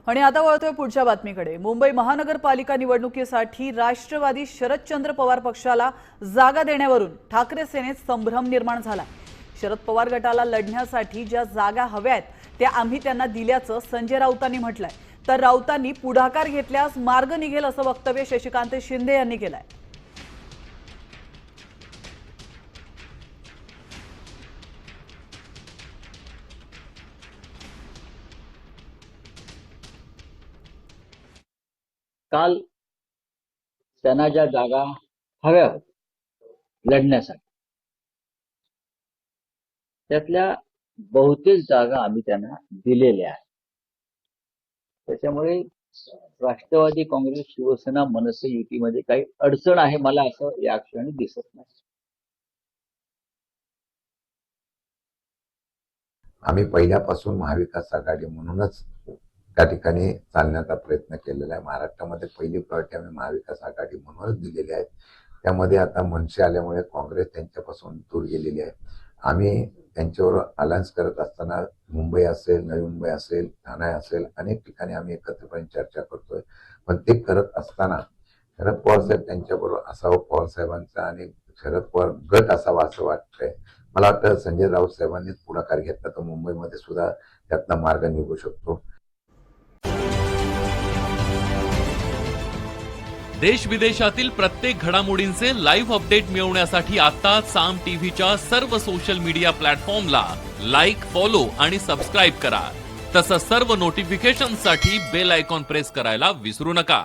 आणि आता वळतोय पुढच्या बातमीकडे। मुंबई महानगरपालिका निवडणुकीसाठी राष्ट्रवादी शरदचंद्र पवार पक्षाला जागा देण्यावरून ठाकरे सेनेत संभ्रम निर्माण झाला। शरद पवार गटाला लढण्यासाठी ज्या जागा हव्यात त्या आम्ही त्यांना दिल्याचं संजय राऊतांनी म्हटलंय। तर राऊतांनी पुढाकार घेतल्यास मार्ग निघेल असं वक्तव्य शशिकांत शिंदे यांनी केलंय। काल त्यांना ज्या जागा हव्या होत्या लढण्यासाठी त्यातल्या बहुतेक जागा आम्ही त्यांना दिलेल्या आहेत। त्याच्यामुळे राष्ट्रवादी काँग्रेस शिवसेना मनसे युतीमध्ये काही अडचण आहे मला असं या क्षणी दिसत नाही। आम्ही पहिल्यापासून महाविकास आघाडी म्हणूनच त्या ठिकाणी चालण्याचा प्रयत्न केलेला आहे। महाराष्ट्रामध्ये पहिली प्रायोरिटी आम्ही महाविकास आघाडी म्हणूनच दिलेली आहे। त्यामध्ये आता मनसे आल्यामुळे काँग्रेस त्यांच्यापासून दूर गेलेली आहे। आम्ही त्यांच्यावर अलायन्स करत असताना मुंबई असेल, नवी मुंबई असेल, ठाणे असेल, अनेक ठिकाणी आम्ही एकत्रपणे चर्चा करतोय। पण ते करत असताना शरद पवार साहेब त्यांच्याबरोबर असावं, पवार साहेबांचा आणि शरद पवार गट असावा असं वाटतंय। मला वाटतं संजय राऊत साहेबांनी पुढाकार घेतला तर मुंबईमध्ये सुद्धा त्यातला मार्ग निघू शकतो। देश विदेशातील प्रत्येक घडामोडींचे लाईव्ह अपडेट मिळवण्यासाठी आता साम टीव्हीच्या सर्व सोशल मीडिया प्लॅटफॉर्मला लाईक, फॉलो आणि सबस्क्राईब करा। तसंच सर्व नोटिफिकेशनसाठी बेल आयकॉन प्रेस करायला विसरू नका।